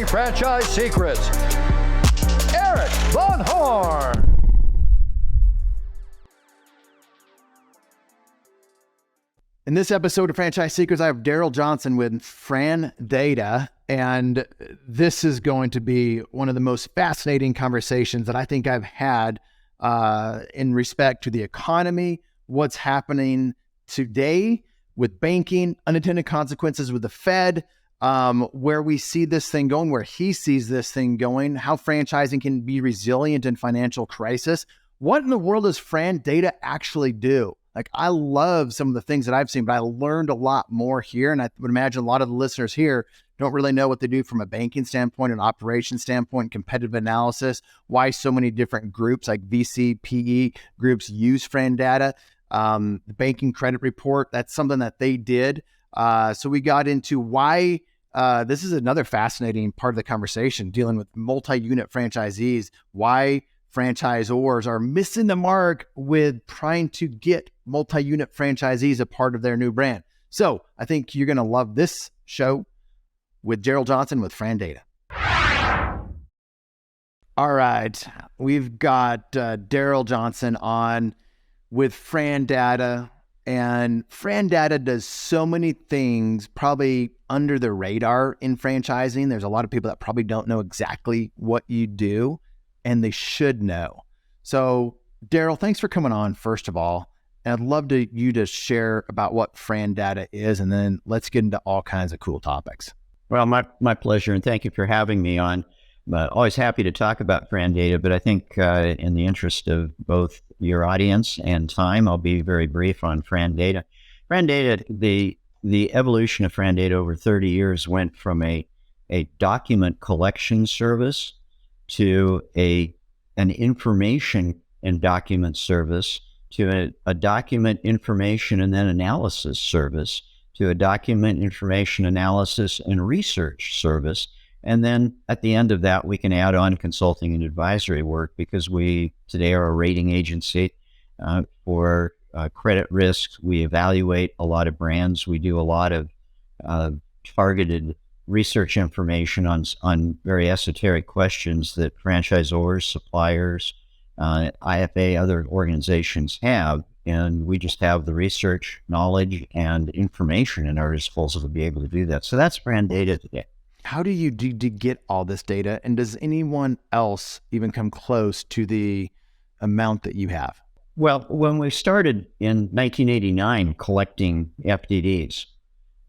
franchise secrets, Erik Van Horn. In this episode of Franchise Secrets, I have Darrell Johnson with FRANdata, and this is going to be one of the most fascinating conversations that I think I've had in respect to the economy, what's happening today with banking, unintended consequences with the Fed, where we see this thing going, where he sees this thing going, how franchising can be resilient in financial crisis. What in the world does FRANdata actually do? Like, I love some of the things that I've seen, but I learned a lot more here. And I would imagine a lot of the listeners here don't really know what they do from a banking standpoint, an operations standpoint, competitive analysis, why so many different groups like VC, PE groups use FRANdata. The banking credit report, that's something that they did. So we got into why this is another fascinating part of the conversation, dealing with multi-unit franchisees, why franchisors are missing the mark with trying to get multi-unit franchisees a part of their new brand. So I think you're going to love this show with Darrell Johnson with FRANdata. All right. We've got Darrell Johnson on with FRANdata, and FRANdata does so many things probably under the radar in franchising. There's a lot of people that probably don't know exactly what you do, and they should know. So Darrell, thanks for coming on, first of all. And I'd love you to share about what FRANdata is, and then let's get into all kinds of cool topics. Well, my pleasure, and thank you for having me on. Always happy to talk about FRANdata, but I think in the interest of both your audience and time, I'll be very brief on FRANdata. FRANdata, the evolution of FRANdata over 30 years went from a document collection service to an information and document service, to a document information and then analysis service, to a document information analysis and research service. And then at the end of that, we can add on consulting and advisory work, because we today are a rating agency for credit risks. We evaluate a lot of brands. We do a lot of targeted research information on very esoteric questions that franchisors, suppliers, IFA, other organizations have. And we just have the research, knowledge, and information in our disposal to be able to do that. So that's FRANdata today. How do you get all this data? And does anyone else even come close to the amount that you have? Well, when we started in 1989 collecting FDDs,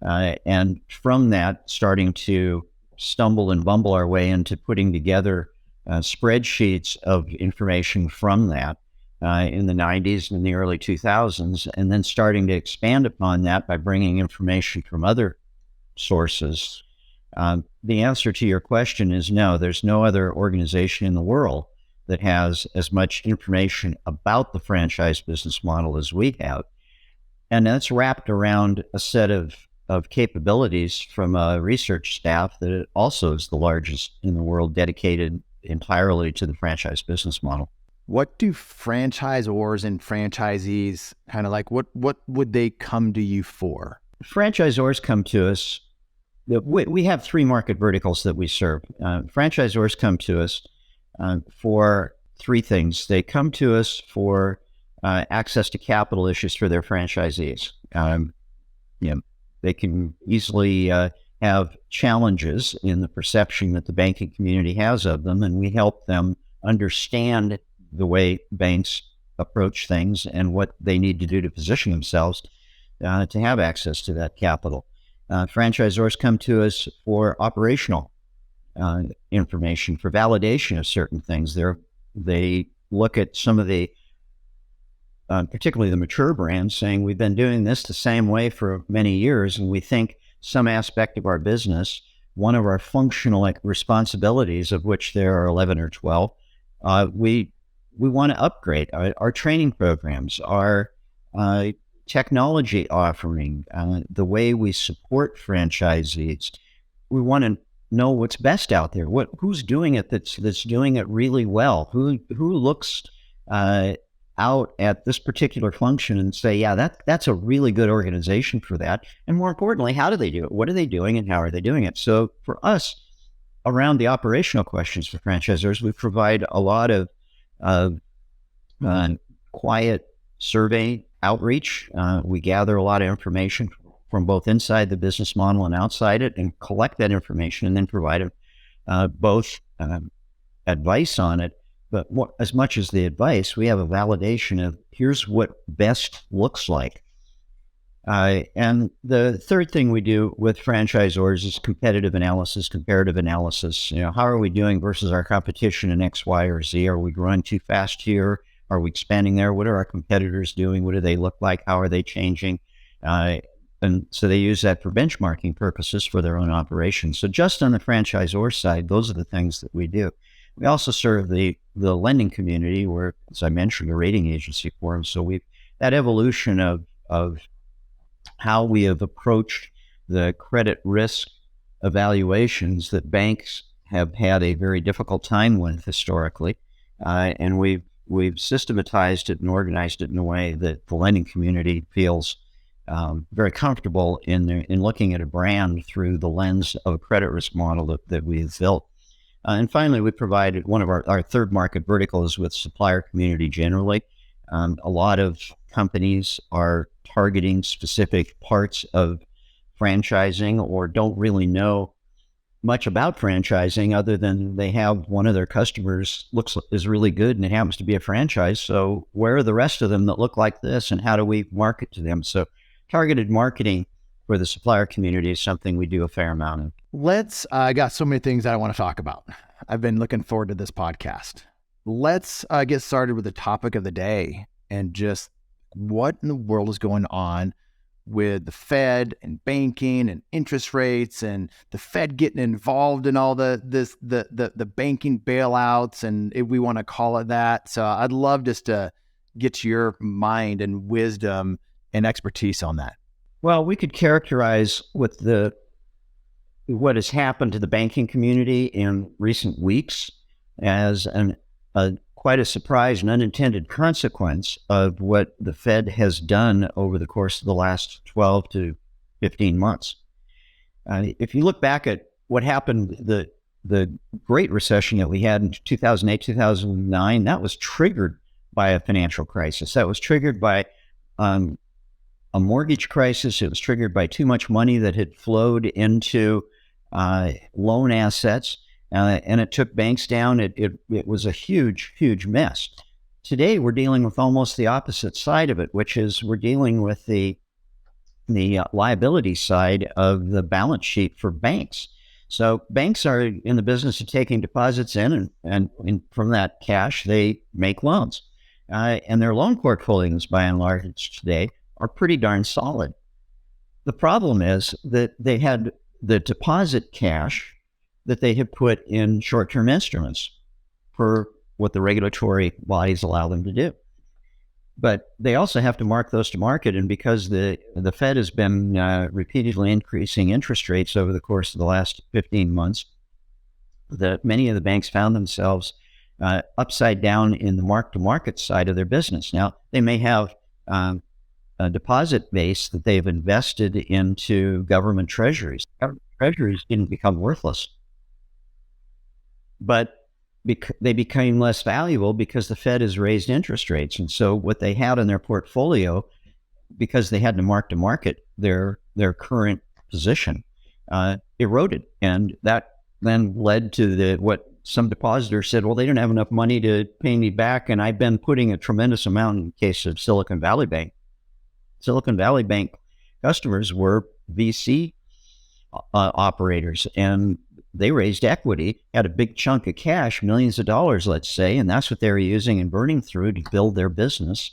and from that starting to stumble and bumble our way into putting together spreadsheets of information from that in the 90s and the early 2000s, and then starting to expand upon that by bringing information from other sources. The answer to your question is no. There's no other organization in the world that has as much information about the franchise business model as we have. And that's wrapped around a set of capabilities from a research staff that it also is the largest in the world, dedicated entirely to the franchise business model. What do franchisors and franchisees kind of like, what would they come to you for? Franchisors come to us. We have three market verticals that we serve. Franchisors come to us for three things. They come to us for access to capital issues for their franchisees. They can easily have challenges in the perception that the banking community has of them, and we help them understand the way banks approach things and what they need to do to position themselves to have access to that capital. Franchisors come to us for operational information, for validation of certain things. They look at some of the, particularly the mature brands, saying we've been doing this the same way for many years, and we think some aspect of our business, one of our functional responsibilities, of which there are 11 or 12, we want to upgrade our training programs, our technology offering, the way we support franchisees. We want to know what's best out there. Who's doing it that's doing it really well? Who looks out at this particular function and say, yeah, that's a really good organization for that. And more importantly, how do they do it? What are they doing and how are they doing it? So for us, around the operational questions for franchisors, we provide a lot of quiet survey outreach. We gather a lot of information from both inside the business model and outside it, and collect that information and then provide both advice on it. But as much as the advice, we have a validation of here's what best looks like. And the third thing we do with franchisors is competitive analysis, comparative analysis. How are we doing versus our competition in X, Y, or Z? Are we growing too fast here? Are we expanding there? What are our competitors doing? What do they look like? How are they changing? And so they use that for benchmarking purposes for their own operations. So just on the franchisor side, those are the things that we do. We also serve the lending community, where, as I mentioned, a rating agency for them. So that evolution of how we have approached the credit risk evaluations that banks have had a very difficult time with historically, and we've systematized it and organized it in a way that the lending community feels very comfortable in looking at a brand through the lens of a credit risk model that we've built. And finally, we provided one of our third market verticals with supplier community generally. A lot of companies are targeting specific parts of franchising or don't really know much about franchising other than they have one of their customers is really good and it happens to be a franchise. So where are the rest of them that look like this, and how do we market to them? So targeted marketing for the supplier community is something we do a fair amount of. I got so many things that I want to talk about. I've been looking forward to this podcast. Let's get started with the topic of the day, and just what in the world is going on with the Fed and banking and interest rates, and the Fed getting involved in all the banking bailouts, and if we want to call it that. So I'd love just to get your mind and wisdom and expertise on that. Well, we could characterize what has happened to the banking community in recent weeks as quite a surprise and unintended consequence of what the Fed has done over the course of the last 12 to 15 months. If you look back at what happened, the Great Recession that we had in 2008, 2009, that was triggered by a financial crisis. That was triggered by a mortgage crisis. It was triggered by too much money that had flowed into loan assets. And it took banks down. It was a huge, huge mess. Today, we're dealing with almost the opposite side of it, which is we're dealing with the liability side of the balance sheet for banks. So banks are in the business of taking deposits in, and from that cash, they make loans. And their loan portfolios, by and large, today are pretty darn solid. The problem is that they had the deposit cash that they have put in short-term instruments for what the regulatory bodies allow them to do. But they also have to mark those to market, and because the Fed has been repeatedly increasing interest rates over the course of the last 15 months, many of the banks found themselves upside down in the mark-to-market side of their business. Now, they may have a deposit base that they've invested into government treasuries. Government treasuries didn't become worthless, but they became less valuable because the Fed has raised interest rates. And so what they had in their portfolio, because they had to mark to market their current position, eroded. And that then led to what some depositors said, well, they don't have enough money to pay me back. And I've been putting a tremendous amount in the case of Silicon Valley Bank. Silicon Valley Bank customers were VC operators, and they raised equity, had a big chunk of cash, millions of dollars, let's say, and that's what they were using and burning through to build their business.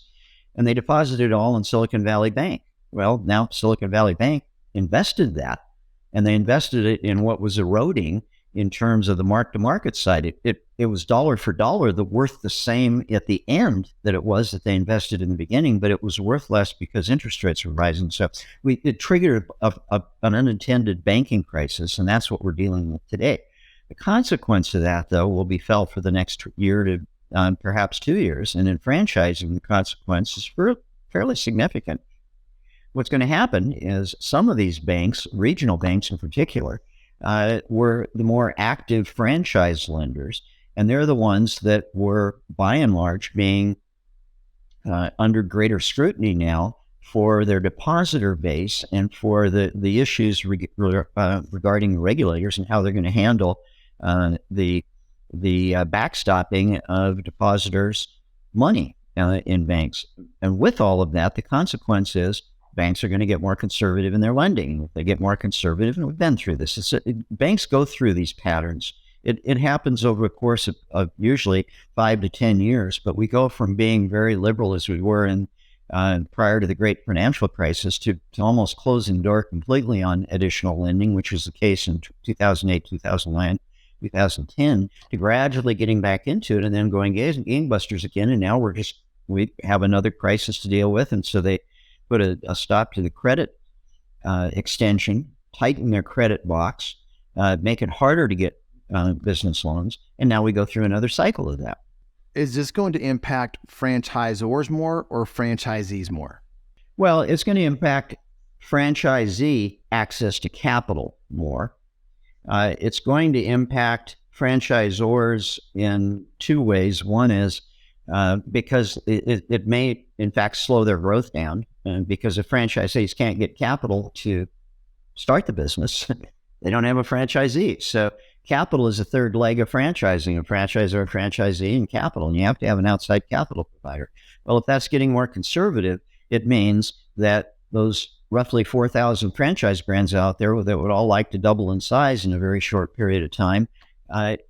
And they deposited it all in Silicon Valley Bank. Well, now Silicon Valley Bank invested that, and they invested it in what was eroding in terms of the mark-to-market side. It was dollar for dollar, worth the same at the end that it was that they invested in the beginning, but it was worth less because interest rates were rising. So it triggered an unintended banking crisis, and that's what we're dealing with today. The consequence of that, though, will be felt for the next year to perhaps 2 years, and in franchising, the consequence is fairly significant. What's going to happen is some of these banks, regional banks in particular, were the more active franchise lenders. And they're the ones that were, by and large, being under greater scrutiny now for their depositor base and for the issues regarding regulators and how they're going to handle the backstopping of depositors' money in banks. And with all of that, the consequence is banks are going to get more conservative in their lending. If they get more conservative, and we've been through this, banks go through these patterns. It happens over the course of usually 5 to 10 years, but we go from being very liberal as we were in prior to the great financial crisis to almost closing the door completely on additional lending, which was the case in 2008, 2009, 2010, to gradually getting back into it and then going gangbusters again. And now we have another crisis to deal with. And so they put a stop to the credit extension, tighten their credit box, make it harder to get business loans. And now we go through another cycle of that. Is this going to impact franchisors more or franchisees more? Well, it's going to impact franchisee access to capital more. It's going to impact franchisors in two ways. One is because it may, in fact, slow their growth down, because if franchisees can't get capital to start the business, they don't have a franchisee. So capital is a third leg of franchising, a franchisor, a franchisee, and capital. And you have to have an outside capital provider. Well, if that's getting more conservative, it means that those roughly 4,000 franchise brands out there that would all like to double in size in a very short period of time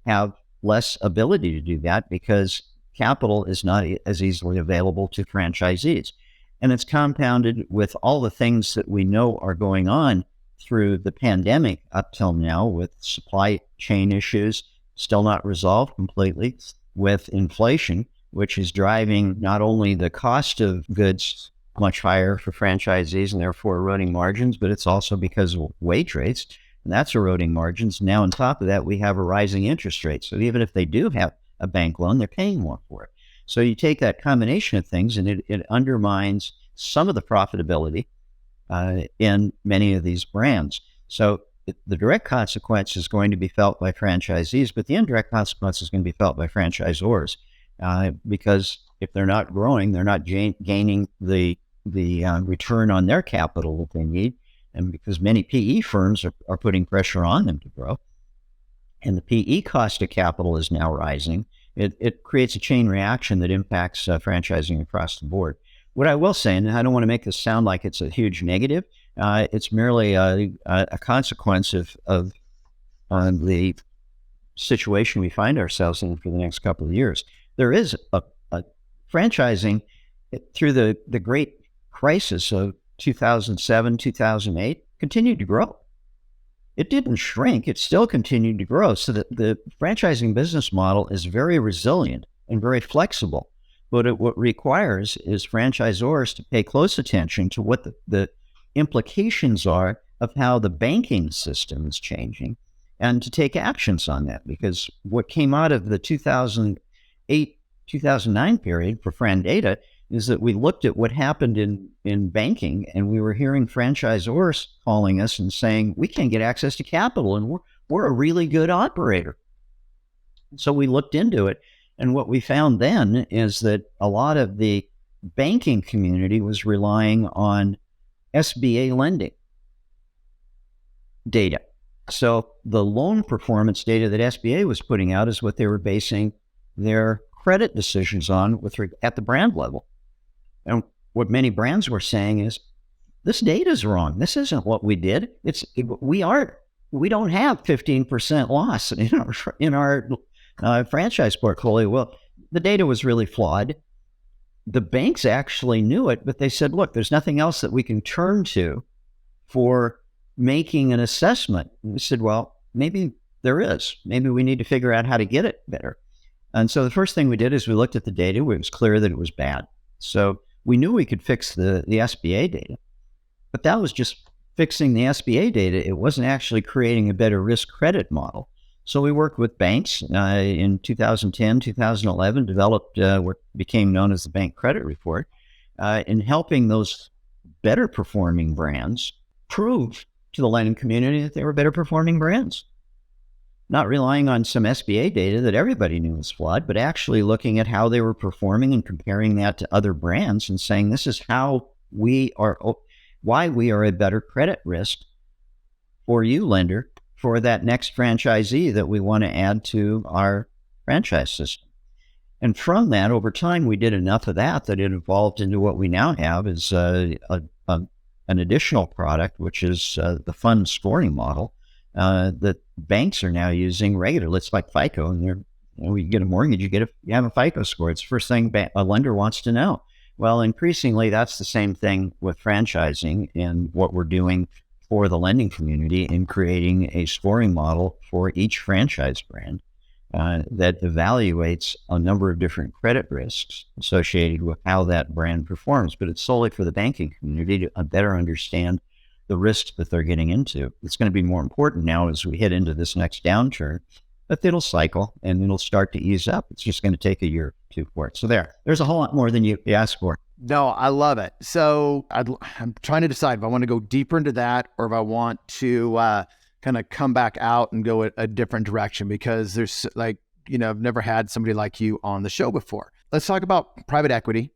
have less ability to do that because capital is not as easily available to franchisees. And it's compounded with all the things that we know are going on through the pandemic up till now, with supply chain issues still not resolved completely, with inflation, which is driving not only the cost of goods much higher for franchisees and therefore eroding margins, but it's also because of wage rates, and that's eroding margins. Now, on top of that, we have a rising interest rate. So even if they do have a bank loan, they're paying more for it. So you take that combination of things and it undermines some of the profitability in many of these brands. So the direct consequence is going to be felt by franchisees, but the indirect consequence is going to be felt by franchisors because if they're not growing, they're not gaining the return on their capital that they need. And because many PE firms are putting pressure on them to grow, and the PE cost of capital is now rising, it creates a chain reaction that impacts franchising across the board. What I will say, and I don't want to make this sound like it's a huge negative, it's merely a consequence of the situation we find ourselves in for the next couple of years. There is a franchising through the great crisis of 2007, 2008 continued to grow. It didn't shrink, it still continued to grow. So the franchising business model is very resilient and very flexible. But what requires is franchisors to pay close attention to what the implications are of how the banking system is changing and to take actions on that. Because what came out of the 2008, 2009 period for FRANdata is that we looked at what happened in banking, and we were hearing franchisors calling us and saying, we can't get access to capital and we're a really good operator. So we looked into it. And what we found then is that a lot of the banking community was relying on SBA lending data. So the loan performance data that SBA was putting out is what they were basing their credit decisions on at the brand level. And what many brands were saying is, this data is wrong. This isn't what we did. We don't have 15% loss in our franchise portfolio. Well, the data was really flawed. The banks actually knew it, but they said, look, there's nothing else that we can turn to for making an assessment. And we said, well, maybe there is. Maybe we need to figure out how to get it better. And so the first thing we did is we looked at the data. It was clear that it was bad. So we knew we could fix the SBA data, but that was just fixing the SBA data. It wasn't actually creating a better risk credit model. So we worked with banks in 2010, 2011, developed what became known as the Bank Credit Report, in helping those better performing brands prove to the lending community that they were better performing brands. Not relying on some SBA data that everybody knew was flawed, but actually looking at how they were performing and comparing that to other brands and saying, this is how why we are a better credit risk for you, lender, for that next franchisee that we want to add to our franchise system. And from that, over time, we did enough of that it evolved into what we now have is an additional product, which is the fund scoring model that banks are now using regularly. It's like FICO, and you get a mortgage, you have a FICO score. It's the first thing a lender wants to know. Well, increasingly, that's the same thing with franchising and what we're doing for the lending community in creating a scoring model for each franchise brand that evaluates a number of different credit risks associated with how that brand performs. But it's solely for the banking community to better understand the risks that they're getting into. It's going to be more important now as we head into this next downturn, but it'll cycle and it'll start to ease up. It's just going to take a year or two for it. So there's a whole lot more than you asked for. No, I love it. So I'm trying to decide if I want to go deeper into that or if I want to kind of come back out and go a different direction, because there's I've never had somebody like you on the show before. Let's talk about private equity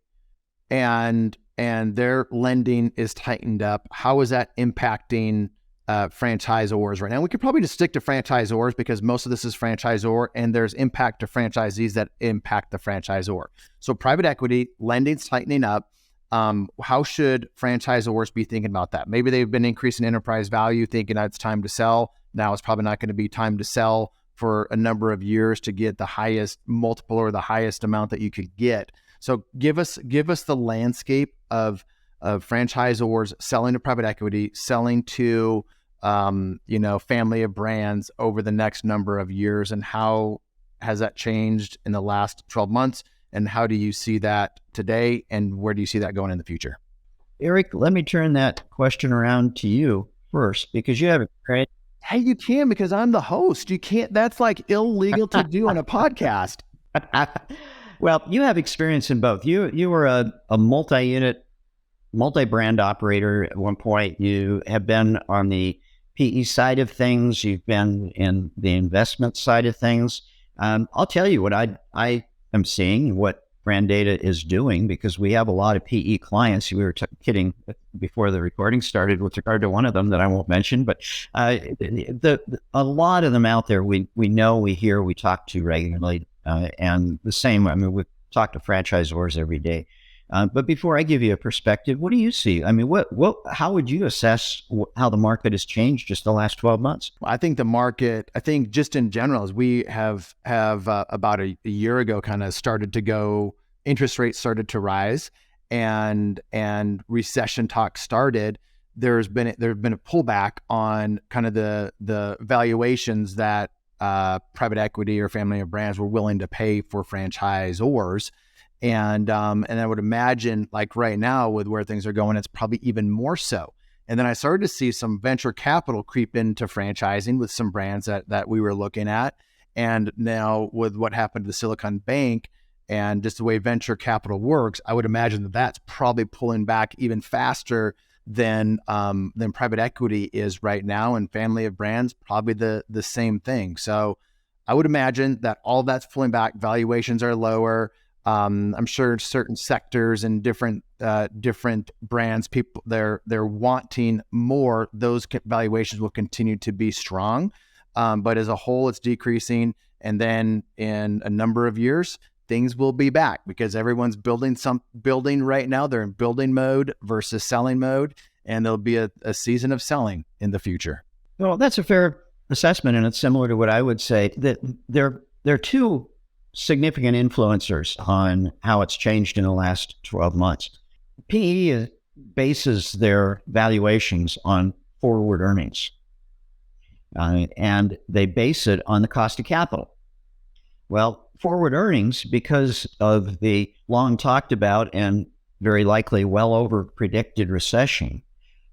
and their lending is tightened up. How is that impacting franchisors right now? We could probably just stick to franchisors because most of this is franchisor, and there's impact to franchisees that impact the franchisor. So private equity, lending's tightening up. How should franchisors be thinking about that? Maybe they've been increasing enterprise value, thinking that it's time to sell. Now it's probably not going to be time to sell for a number of years to get the highest multiple or the highest amount that you could get. So give us the landscape of franchisors selling to private equity, selling to family of brands over the next number of years, and how has that changed in the last 12 months? And how do you see that today? And where do you see that going in the future? Erik, let me turn that question around to you first, because you have a great... Hey, you can, because I'm the host. You can't, that's like illegal to do on a podcast. Well, you have experience in both. You were a multi-unit, multi-brand operator at one point. You have been on the PE side of things. You've been in the investment side of things. I'll tell you what I am seeing, what FRANdata is doing, because we have a lot of PE clients. We were kidding before the recording started with regard to one of them that I won't mention, but a lot of them out there we know, we hear, we talk to regularly, and the same. I mean, we talk to franchisors every day. But before I give you a perspective, what do you see? I mean, how would you assess how the market has changed just the last 12 months? I think the market, just in general, as we have about a year ago kind of started to go, interest rates started to rise and recession talk started, there's been a pullback on kind of the valuations that private equity or family of brands were willing to pay for franchisors. And I would imagine, like right now with where things are going, it's probably even more so. And then I started to see some venture capital creep into franchising with some brands that we were looking at. And now with what happened to the Silicon Bank and just the way venture capital works, I would imagine that that's probably pulling back even faster than private equity is right now. And family of brands, probably the same thing. So I would imagine that all that's pulling back. Valuations are lower. I'm sure certain sectors and different brands, people they're wanting more. Those valuations will continue to be strong, but as a whole, it's decreasing. And then in a number of years, things will be back because everyone's building right now. They're in building mode versus selling mode, and there'll be a season of selling in the future. Well, that's a fair assessment, and it's similar to what I would say that there are two significant influencers on how it's changed in the last 12 months. PE bases their valuations on forward earnings, and they base it on the cost of capital. Well, forward earnings, because of the long talked about and very likely well over predicted recession,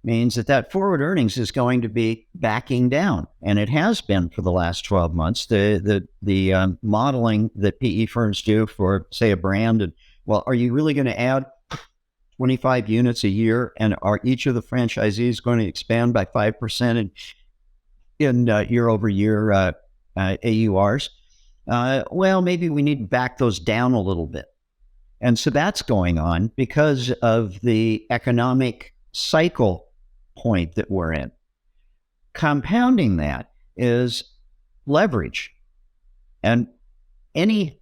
means that forward earnings is going to be backing down, and it has been for the last 12 months. The modeling that PE firms do for, say, a brand, and well, are you really going to add 25 units a year, and are each of the franchisees going to expand by 5% in year-over-year AURs? Well, maybe we need to back those down a little bit. And so that's going on because of the economic cycle point that we're in. Compounding that is leverage. And any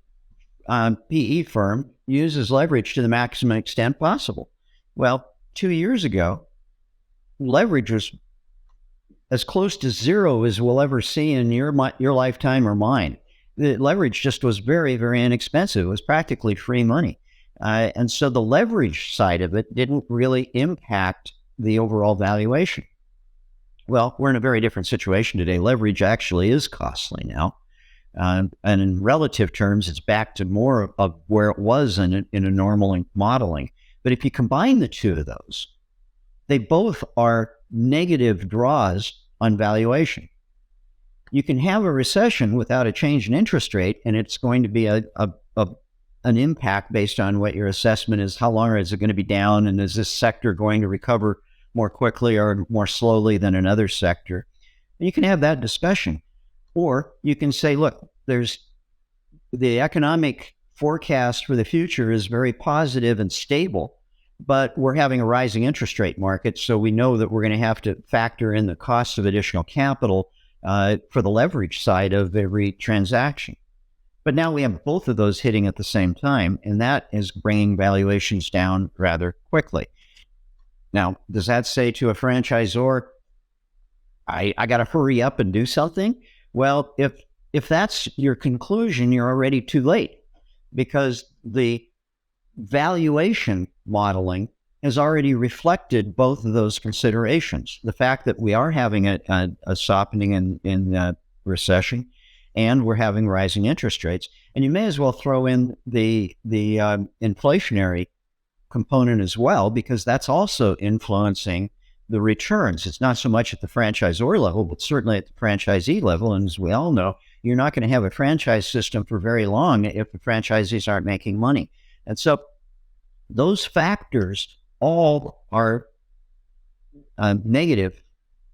PE firm uses leverage to the maximum extent possible. Well, 2 years ago, leverage was as close to zero as we'll ever see in your lifetime or mine. The leverage just was very, very inexpensive. It was practically free money. And so the leverage side of it didn't really impact the overall valuation. Well, we're in a very different situation today. Leverage actually is costly now. And in relative terms, it's back to more of where it was in a normal modeling. But if you combine the two of those, they both are negative draws on valuation. You can have a recession without a change in interest rate, and it's going to be an impact based on what your assessment is. How long is it going to be down, and is this sector going to recover more quickly or more slowly than another sector? And you can have that discussion. Or you can say, look, there's the economic forecast for the future is very positive and stable, but we're having a rising interest rate market, so we know that we're going to have to factor in the cost of additional capital for the leverage side of every transaction. But now we have both of those hitting at the same time, and that is bringing valuations down rather quickly. Now, does that say to a franchisor, I got to hurry up and do something? Well, if that's your conclusion, you're already too late, because the valuation modeling has already reflected both of those considerations. The fact that we are having a softening in recession, and we're having rising interest rates. And you may as well throw in the inflationary component as well, because that's also influencing the returns. It's not so much at the franchisor level, but certainly at the franchisee level. And as we all know, you're not going to have a franchise system for very long if the franchisees aren't making money. And so those factors all are negative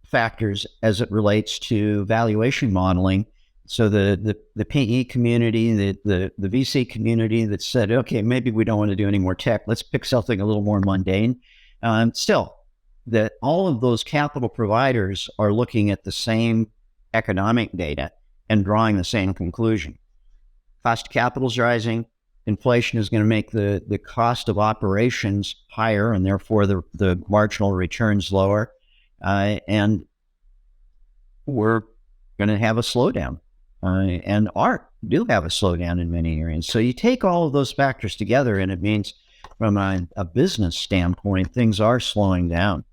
factors as it relates to valuation modeling. So the PE community, the VC community that said, okay, maybe we don't want to do any more tech. Let's pick something a little more mundane. Still, that all of those capital providers are looking at the same economic data and drawing the same conclusion. Cost of capital is rising. Inflation is going to make the cost of operations higher, and therefore the marginal returns lower. And we're going to have a slowdown, and do have a slowdown in many areas. So you take all of those factors together, and it means from a business standpoint, things are slowing down.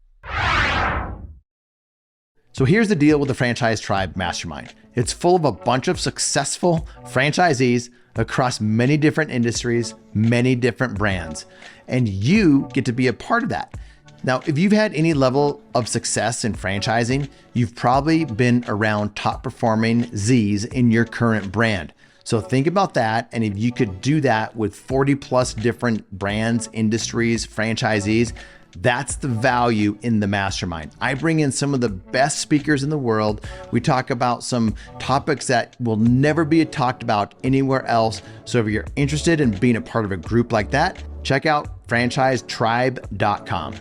So here's the deal with the Franchise Tribe Mastermind. It's full of a bunch of successful franchisees across many different industries, many different brands, and you get to be a part of that. Now, if you've had any level of success in franchising, you've probably been around top performing Z's in your current brand. So think about that. And if you could do that with 40 plus different brands, industries, franchisees, that's the value in the mastermind. I bring in some of the best speakers in the world. We talk about some topics that will never be talked about anywhere else. So if you're interested in being a part of a group like that, check out franchisetribe.com.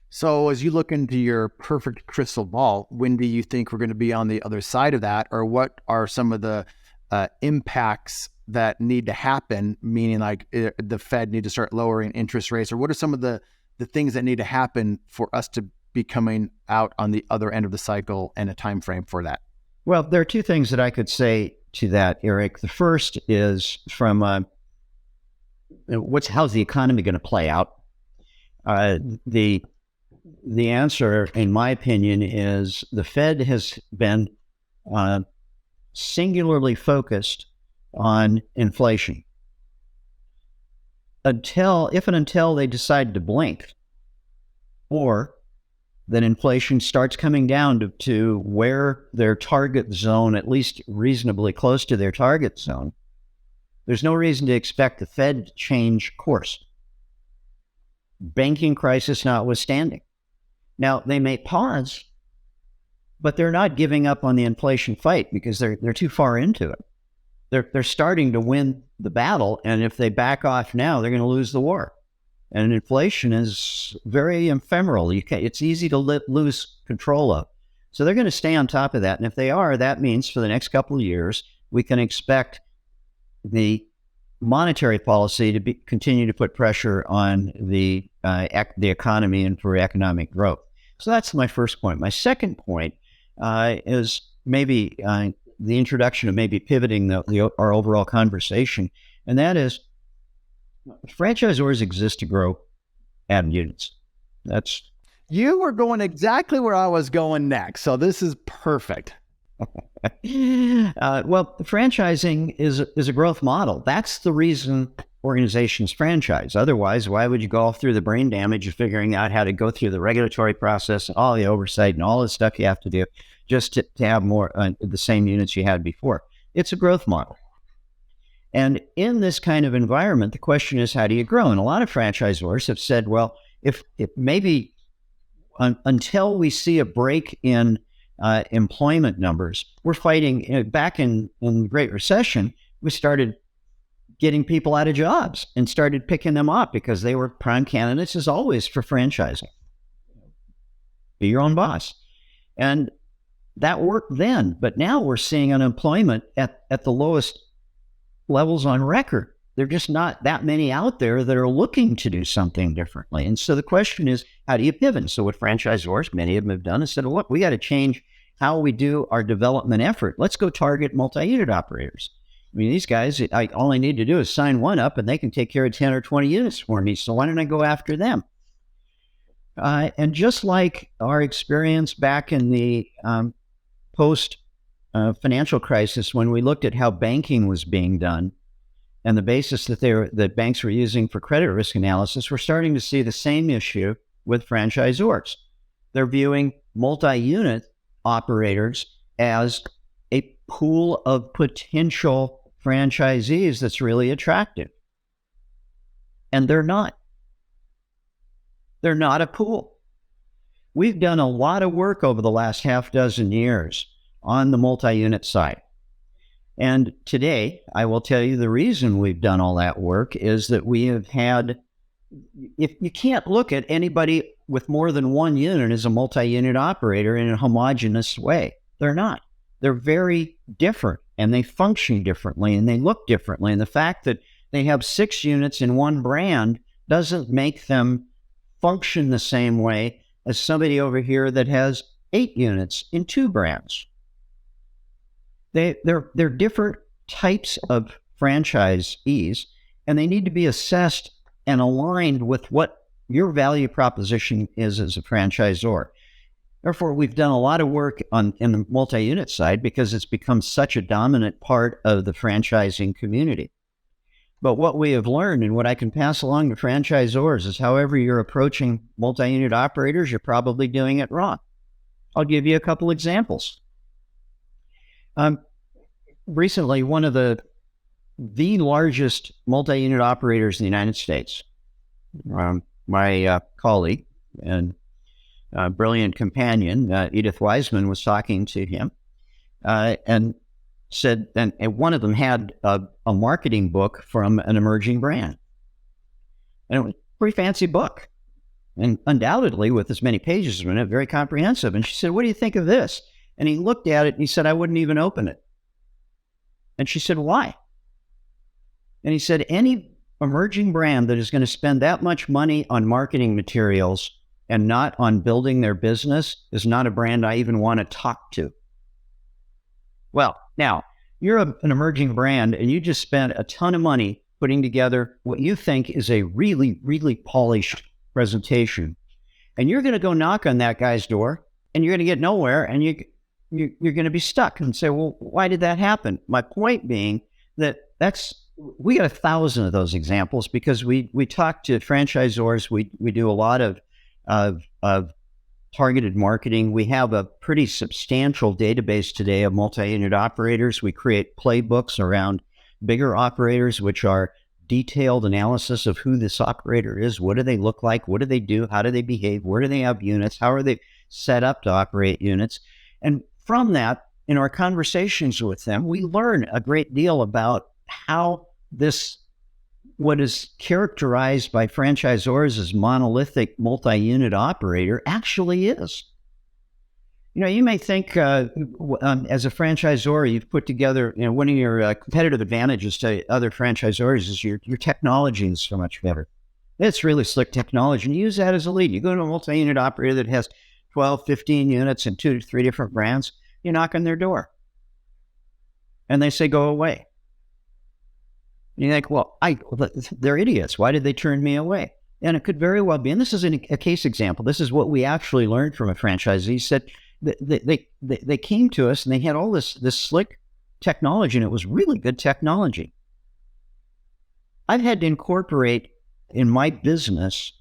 So as you look into your perfect crystal ball, when do you think we're going to be on the other side of that? Or what are some of the impacts that need to happen, meaning like the Fed need to start lowering interest rates? Or what are some of the things that need to happen for us to be coming out on the other end of the cycle and a time frame for that? Well, there are two things that I could say to that, Erik. The first is from how's the economy going to play out? The answer, in my opinion, is the Fed has been singularly focused on inflation until they decide to blink, or that inflation starts coming down to where their target zone, at least reasonably close to their target zone. There's no reason to expect the Fed to change course, banking crisis notwithstanding. Now, they may pause, but they're not giving up on the inflation fight because they're too far into it. They're starting to win the battle, and if they back off now, they're going to lose the war. And inflation is very ephemeral. It's easy to lose control of. So they're going to stay on top of that. And if they are, that means for the next couple of years, we can expect the monetary policy to continue to put pressure on the economy and for economic growth. So that's my first point. My second point is maybe the introduction of maybe pivoting our overall conversation, and that is franchisors exist to grow ad units. You were going exactly where I was going next, so this is perfect. Well, franchising is a growth model. That's the reason organizations franchise. Otherwise, why would you go through the brain damage of figuring out how to go through the regulatory process and all the oversight and all the stuff you have to do just to have more the same units you had before? It's a growth model. And in this kind of environment, the question is, how do you grow? And a lot of franchisors have said, well, if maybe until we see a break in employment numbers, we're fighting. Back in the Great Recession, we started getting people out of jobs and started picking them up because they were prime candidates, as always, for franchising. Be your own boss. And that worked then, but now we're seeing unemployment at the lowest levels on record. There are just not that many out there that are looking to do something differently. And so the question is, how do you pivot? So what franchisors, many of them have done, is said, look, we got to change how we do our development effort. Let's go target multi-unit operators. I mean, these guys, all I need to do is sign one up and they can take care of 10 or 20 units for me. So why don't I go after them? And just like our experience back in the post-financial crisis, when we looked at how banking was being done and the basis that banks were using for credit risk analysis, we're starting to see the same issue with franchisors. They're viewing multi-unit operators as a pool of potential franchisees that's really attractive. And they're not. They're not a pool. We've done a lot of work over the last half dozen years on the multi-unit side. And today, I will tell you the reason we've done all that work is that we have had, if you can't look at anybody with more than one unit as a multi-unit operator in a homogeneous way. They're not. They're very different, and they function differently, and they look differently. And the fact that they have 6 units in one brand doesn't make them function the same way as somebody over here that has 8 units in 2 brands. They're different types of franchisees, and they need to be assessed and aligned with what your value proposition is as a franchisor. Therefore, we've done a lot of work in the multi-unit side because it's become such a dominant part of the franchising community. But what we have learned and what I can pass along to franchisors is however you're approaching multi-unit operators, you're probably doing it wrong. I'll give you a couple examples. Recently, one of the largest multi-unit operators in the United States, my colleague and brilliant companion, Edith Wiseman, was talking to him and said, and one of them had a marketing book from an emerging brand. And it was a pretty fancy book, and undoubtedly with as many pages in it, very comprehensive. And she said, what do you think of this? And he looked at it and he said, I wouldn't even open it. And she said, why? And he said, any emerging brand that is going to spend that much money on marketing materials and not on building their business is not a brand I even want to talk to. Well, now, you're an emerging brand and you just spent a ton of money putting together what you think is a really, really polished presentation. And you're going to go knock on that guy's door and you're going to get nowhere, and you're going to be stuck and say, well, why did that happen? My point being that we got 1,000 of those examples because we talk to franchisors. We do a lot of targeted marketing. We have a pretty substantial database today of multi-unit operators. We create playbooks around bigger operators, which are detailed analysis of who this operator is. What do they look like? What do they do? How do they behave? Where do they have units? How are they set up to operate units? And from that, in our conversations with them, we learn a great deal about how this, what is characterized by franchisors as monolithic multi-unit operator, actually is. You know, you may think as a franchisor, you've put together, you know, one of your competitive advantages to other franchisors is your technology is so much better. It's really slick technology, and you use that as a lead. You go to a multi-unit operator that has 12, 15 units and 2 to 3 different brands, you knock on their door, and they say, go away. And you think, well, they're idiots. Why did they turn me away? And it could very well be, and this is a case example. This is what we actually learned from a franchisee. He said, they came to us and they had all this slick technology, and it was really good technology. I've had to incorporate in my business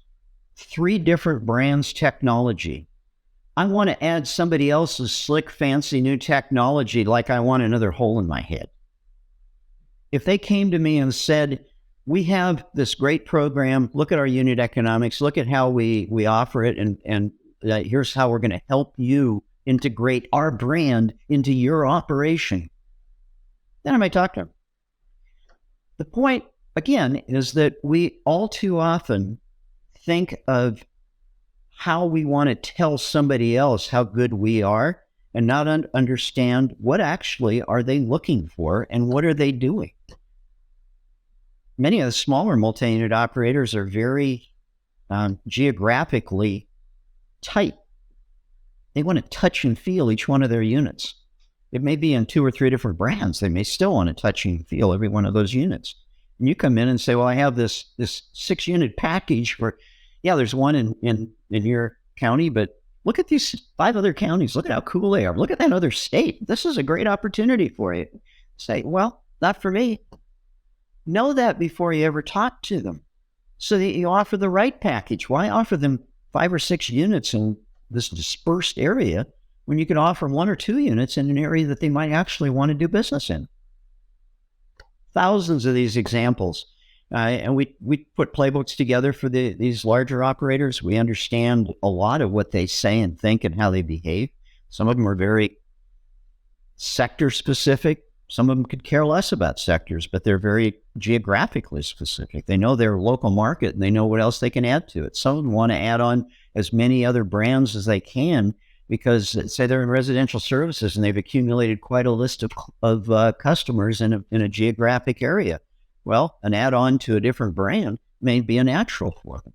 3 different brands' technology. I want to add somebody else's slick, fancy new technology like I want another hole in my head. If they came to me and said, we have this great program, look at our unit economics, look at how we offer it, and here's how we're going to help you integrate our brand into your operation, then I might talk to them. The point, again, is that we all too often think of how we want to tell somebody else how good we are and not understand what actually are they looking for and what are they doing. Many of the smaller multi-unit operators are very geographically tight. They want to touch and feel each one of their units. It may be in 2 or 3 different brands. They may still want to touch and feel every one of those units. And you come in and say, well, I have this 6-unit package for, yeah, there's one in your county, but look at these 5 other counties. Look at how cool they are. Look at that other state. This is a great opportunity for you. Say, well, not for me. Know that before you ever talk to them so that you offer the right package. Why offer them 5 or 6 units in this dispersed area when you could offer 1 or 2 units in an area that they might actually want to do business in? Thousands of these examples. And we put playbooks together for these larger operators. We understand a lot of what they say and think and how they behave. Some of them are very sector specific. Some of them could care less about sectors, but they're very geographically specific. They know their local market and they know what else they can add to it. Some of them want to add on as many other brands as they can because, say, they're in residential services and they've accumulated quite a list of customers in a geographic area. Well, an add-on to a different brand may be a natural for them,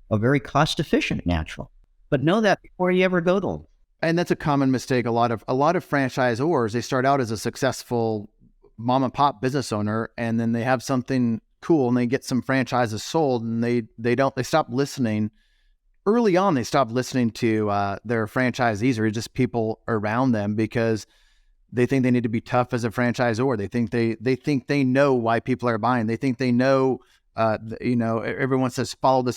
a very cost-efficient natural. But know that before you ever go to them. And that's a common mistake. A lot of franchisors, they start out as a successful mom and pop business owner, and then they have something cool and they get some franchises sold, and they stop listening. Early on, they stop listening to their franchisees or just people around them because they think they need to be tough as a franchisor. They think they know why people are buying. They think they know. Everyone says follow the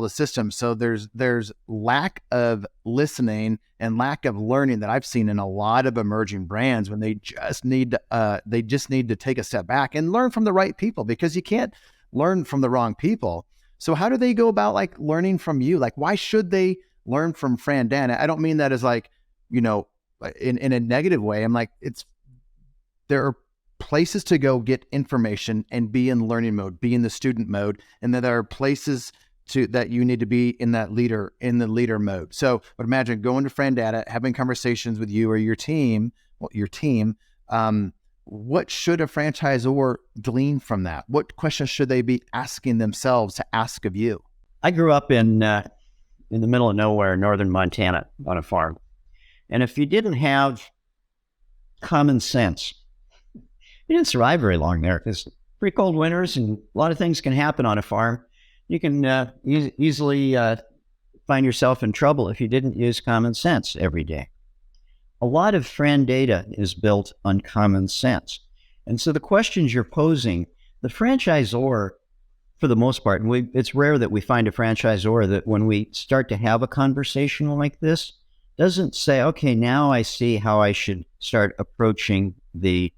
system. So there's lack of listening and lack of learning that I've seen in a lot of emerging brands when they just need to take a step back and learn from the right people, because you can't learn from the wrong people. So how do they go about like learning from you? Like, why should they learn from FRANdata? I don't mean that as like, in a negative way. I'm like, there are places to go get information and be in learning mode, be in the student mode, and then there are places that you need to be in the leader mode. So, but imagine going to FRANdata, having conversations with you or your team. What should a franchisor glean from that? What questions should they be asking themselves to ask of you? I grew up in the middle of nowhere, northern Montana, on a farm, and if you didn't have common sense, you didn't survive very long there, because pretty cold winters and a lot of things can happen on a farm. You can easily find yourself in trouble if you didn't use common sense every day. A lot of FRANdata is built on common sense. And so the questions you're posing, the franchisor, for the most part, and it's rare that we find a franchisor that when we start to have a conversation like this, doesn't say, okay, now I see how I should start approaching the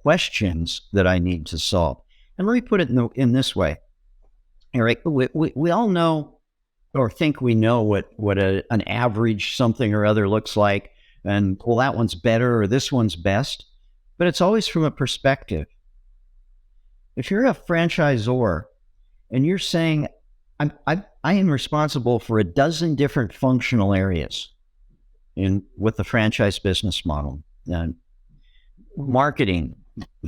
questions that I need to solve. And let me put it in this way, Erik. We all know or think we know what an average something or other looks like, and well, that one's better or this one's best, but it's always from a perspective. If you're a franchisor and you're saying, I am responsible for a dozen different functional areas with the franchise business model, marketing,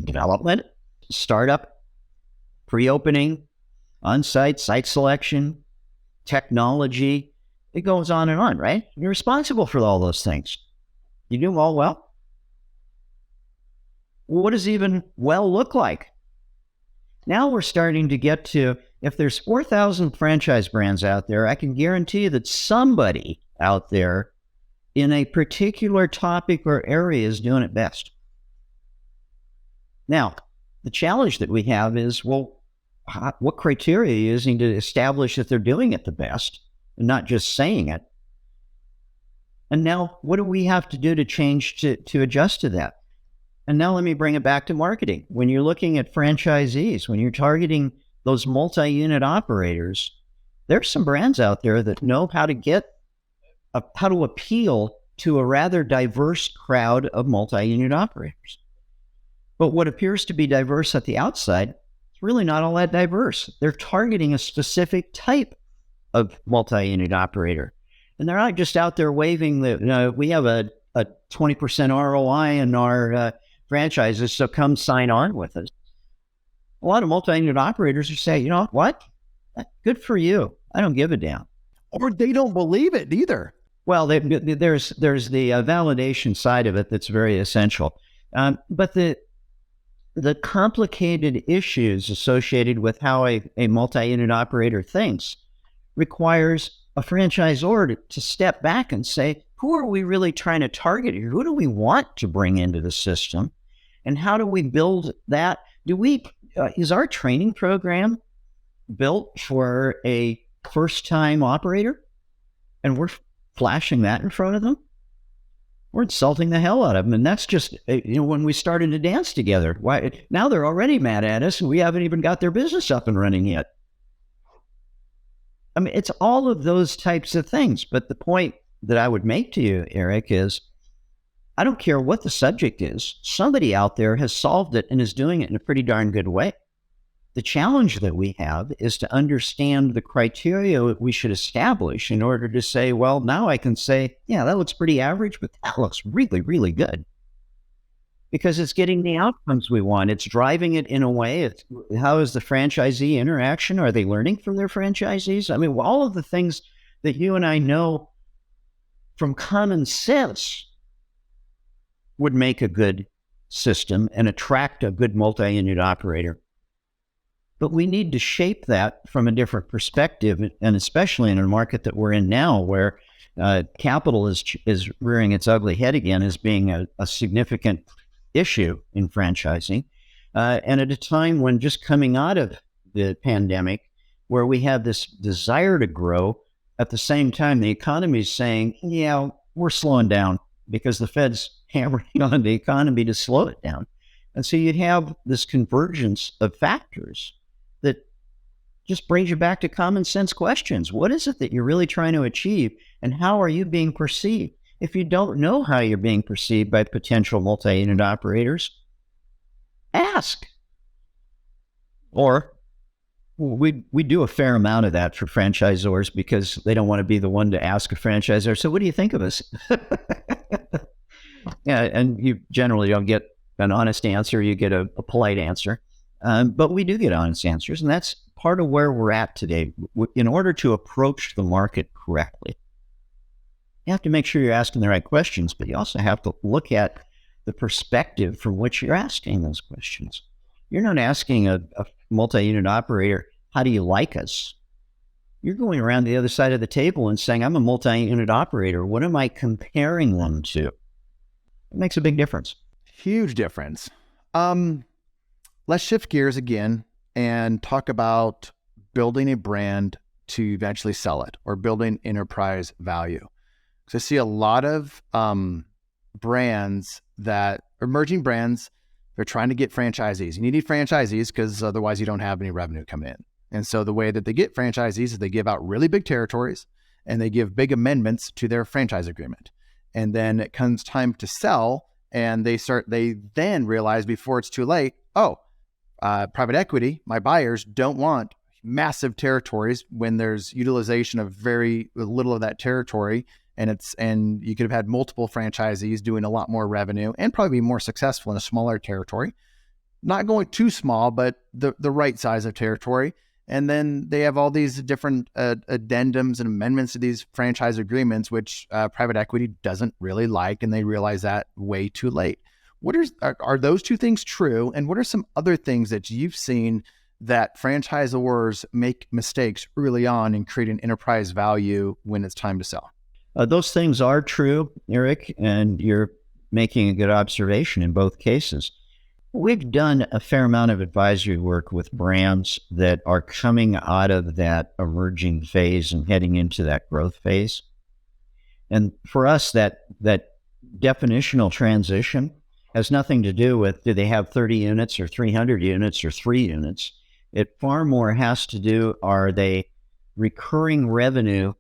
development, startup, pre-opening, on-site, site selection, technology, it goes on and on, right? You're responsible for all those things. You do them all well. What does even well look like? Now we're starting to get to, if there's 4,000 franchise brands out there, I can guarantee you that somebody out there in a particular topic or area is doing it best. Now, the challenge that we have is, well, what criteria are you using to establish that they're doing it the best and not just saying it? And now what do we have to do to change to adjust to that? And now let me bring it back to marketing. When you're looking at franchisees, when you're targeting those multi-unit operators, there's some brands out there that know how to appeal to a rather diverse crowd of multi-unit operators. But what appears to be diverse at the outside, it's really not all that diverse. They're targeting a specific type of multi-unit operator. And they're not just out there waving we have a 20% ROI in our franchises, so come sign on with us. A lot of multi-unit operators are saying, you know what? Good for you. I don't give a damn. Or they don't believe it either. Well, there's the validation side of it that's very essential. But the complicated issues associated with how a multi-unit operator thinks requires a franchisor to step back and say, who are we really trying to target here? Who do we want to bring into the system? And how do we build that? Is our training program built for a first-time operator? And we're flashing that in front of them? We're insulting the hell out of them. And that's just, when we started to dance together. Why? Now they're already mad at us and we haven't even got their business up and running yet. I mean, it's all of those types of things. But the point that I would make to you, Erik, is I don't care what the subject is. Somebody out there has solved it and is doing it in a pretty darn good way. The challenge that we have is to understand the criteria that we should establish in order to say, well, now I can say, yeah, that looks pretty average, but that looks really, really good. Because it's getting the outcomes we want. It's driving it in a way. How is the franchisee interaction? Are they learning from their franchisees? I mean, all of the things that you and I know from common sense would make a good system and attract a good multi-unit operator. But we need to shape that from a different perspective, and especially in a market that we're in now, where capital is rearing its ugly head again as being a significant issue in franchising. And at a time when just coming out of the pandemic, where we have this desire to grow, at the same time, the economy is saying, yeah, we're slowing down because the Fed's hammering on the economy to slow it down. And so you have this convergence of factors that just brings you back to common sense questions. What is it that you're really trying to achieve, and how are you being perceived? If you don't know how you're being perceived by potential multi-unit operators, ask. Or we do a fair amount of that for franchisors because they don't want to be the one to ask a franchisor, so what do you think of us? Yeah, and you generally don't get an honest answer. You get a polite answer. But we do get honest answers, and that's part of where we're at today. In order to approach the market correctly, you have to make sure you're asking the right questions, but you also have to look at the perspective from which you're asking those questions. You're not asking a multi-unit operator, how do you like us? You're going around the other side of the table and saying, I'm a multi-unit operator. What am I comparing them to? It makes a big difference. Huge difference. Let's shift gears again and talk about building a brand to eventually sell it, or building enterprise value. Because I see a lot of emerging brands They're trying to get franchisees. And you need franchisees because otherwise you don't have any revenue coming in. And so the way that they get franchisees is they give out really big territories and they give big amendments to their franchise agreement. And then it comes time to sell, and they then realize before it's too late, private equity, my buyers don't want massive territories when there's utilization of very little of that territory. And you could have had multiple franchisees doing a lot more revenue and probably be more successful in a smaller territory, not going too small, but the right size of territory. And then they have all these different addendums and amendments to these franchise agreements, which private equity doesn't really like, and they realize that way too late. Are those two things true? And what are some other things that you've seen that franchisors make mistakes early on in creating enterprise value when it's time to sell? Those things are true, Erik, and you're making a good observation in both cases. We've done a fair amount of advisory work with brands that are coming out of that emerging phase and heading into that growth phase. And for us, that definitional transition has nothing to do with, do they have 30 units or 300 units or 3 units? It far more has to do, are they recurring revenue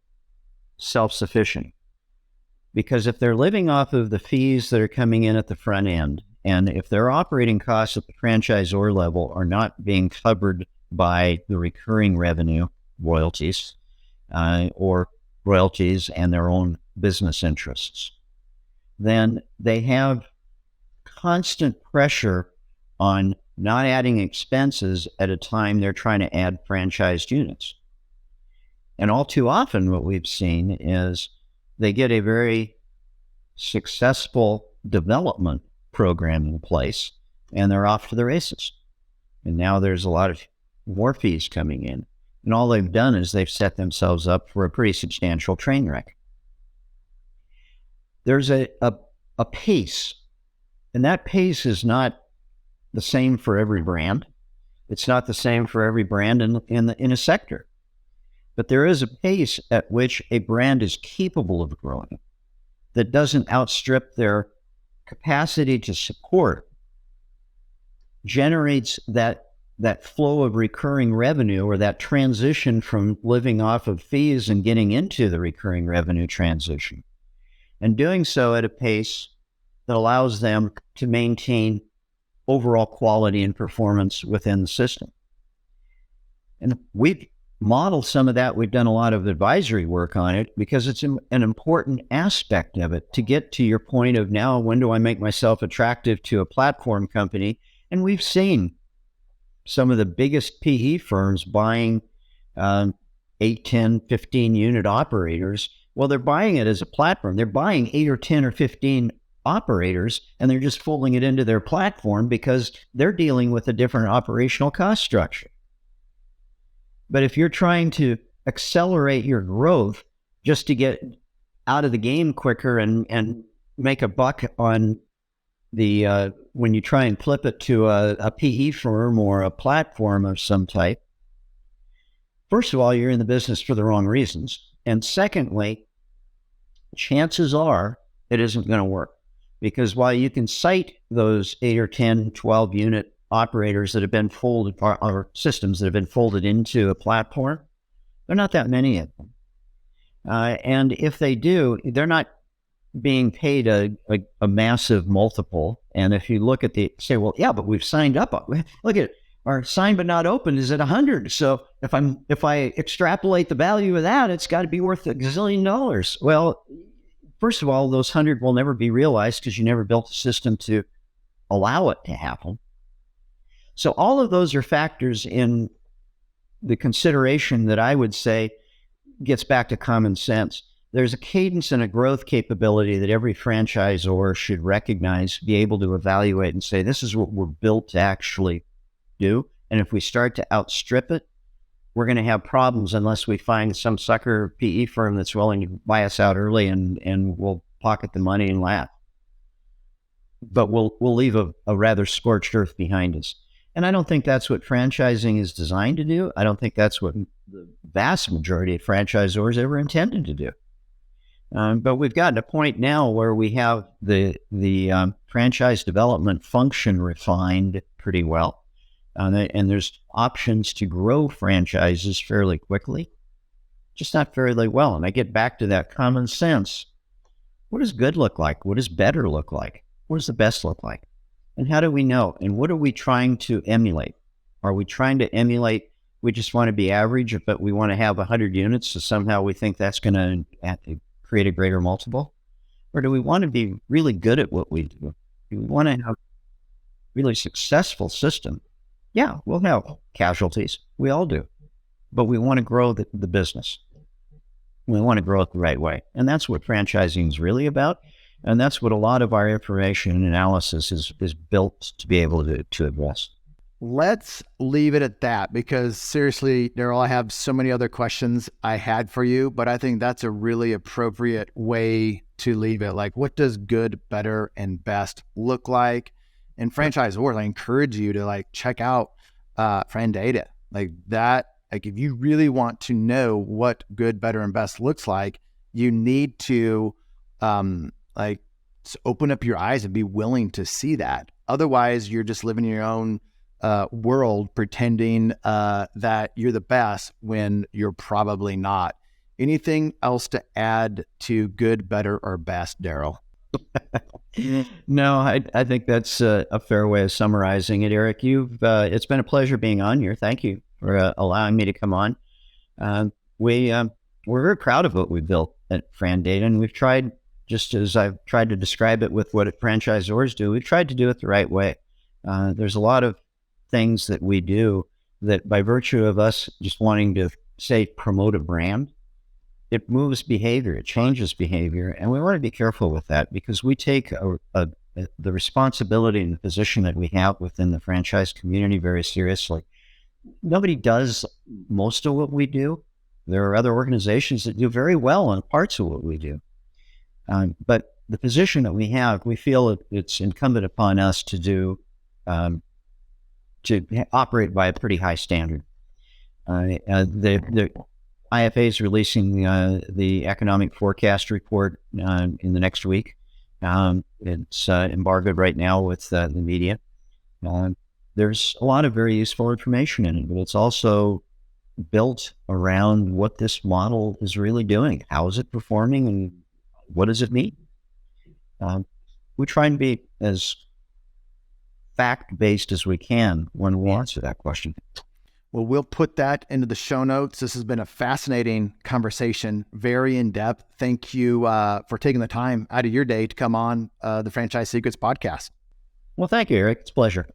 self-sufficient? Because if they're living off of the fees that are coming in at the front end, and if their operating costs at the franchisor level are not being covered by the recurring revenue royalties or royalties and their own business interests, then they have constant pressure on not adding expenses at a time they're trying to add franchised units. And all too often what we've seen is they get a very successful development program in place and they're off to the races. And now there's a lot of more fees coming in. And all they've done is they've set themselves up for a pretty substantial train wreck. There's a pace, and that pace is not the same for every brand. It's not the same for every brand in a sector. But there is a pace at which a brand is capable of growing that doesn't outstrip their capacity to support, generates that flow of recurring revenue, or that transition from living off of fees and getting into the recurring revenue transition, and doing so at a pace that allows them to maintain overall quality and performance within the system. And we've modeled some of that. We've done a lot of advisory work on it because it's an important aspect of it to get to your point of, now, when do I make myself attractive to a platform company? And we've seen some of the biggest PE firms buying 8, 10, 15 unit operators. Well, they're buying it as a platform. They're buying 8 or 10 or 15 operators, and they're just folding it into their platform because they're dealing with a different operational cost structure. But if you're trying to accelerate your growth just to get out of the game quicker and make a buck on the when you try and flip it to a PE firm or a platform of some type, first of all, you're in the business for the wrong reasons. And secondly, chances are it isn't going to work. Because while you can cite those 8 or 10, 12 unit operators that have been folded, or systems that have been folded into a platform, there are not that many of them. And if they do, they're not being paid a massive multiple. And if you look at say, well, yeah, but we've signed up. Look at our signed but not open is at 100. So if I extrapolate the value of that, it's got to be worth $1 gazillion. Well, first of all, those 100 will never be realized because you never built a system to allow it to happen. So all of those are factors in the consideration that I would say gets back to common sense. There's a cadence and a growth capability that every franchisor should recognize, be able to evaluate and say, this is what we're built to actually do. And if we start to outstrip it, we're going to have problems unless we find some sucker PE firm that's willing to buy us out early and we'll pocket the money and laugh. But we'll leave a rather scorched earth behind us. And I don't think that's what franchising is designed to do. I don't think that's what the vast majority of franchisors ever intended to do. But we've gotten to a point now where we have the franchise development function refined pretty well. And there's options to grow franchises fairly quickly, just not fairly well. And I get back to that common sense. What does good look like? What does better look like? What does the best look like? And how do we know? And what are we trying to emulate? Are we trying to emulate, we just want to be average, but we want to have 100 units, so somehow we think that's going to create a greater multiple? Or do we want to be really good at what we do? Do we want to have a really successful system? Yeah, we'll have casualties. We all do. But we want to grow the business. We want to grow it the right way. And that's what franchising is really about. And that's what a lot of our information and analysis is built to be able to address. Let's leave it at that, because seriously, Darrell, I have so many other questions I had for you, but I think that's a really appropriate way to leave it. Like, what does good, better, and best look like? And franchisors, I encourage you to check out FRANdata. Like that, if you really want to know what good, better, and best looks like, you need to open up your eyes and be willing to see that. Otherwise, you're just living in your own world, pretending that you're the best when you're probably not. Anything else to add to good, better, or best, Darrell? No, I think that's a fair way of summarizing it, Erik. It's been a pleasure being on here. Thank you for allowing me to come on. We're very proud of what we built at FRANdata, and we've tried, just as I've tried to describe it with what franchisors do, we've tried to do it the right way. There's a lot of things that we do that, by virtue of us just wanting to, say, promote a brand, it moves behavior, it changes behavior, and we want to be careful with that, because we take the responsibility and the position that we have within the franchise community very seriously. Nobody does most of what we do. There are other organizations that do very well on parts of what we do. But the position that we have, we feel it's incumbent upon us to do, to operate by a pretty high standard. The IFA is releasing the economic forecast report in the next week. It's embargoed right now with the media. There's a lot of very useful information in it, but it's also built around what this model is really doing. How is it performing, and what does it mean? We try and be as fact-based as we can when we answer that question. Well, we'll put that into the show notes. This has been a fascinating conversation, very in-depth. Thank you for taking the time out of your day to come on the Franchise Secrets podcast. Well, thank you, Erik. It's a pleasure.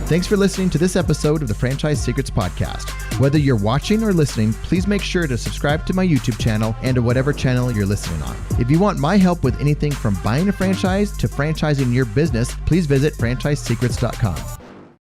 Thanks for listening to this episode of the Franchise Secrets podcast. Whether you're watching or listening, please make sure to subscribe to my YouTube channel and to whatever channel you're listening on. If you want my help with anything from buying a franchise to franchising your business, please visit franchisesecrets.com.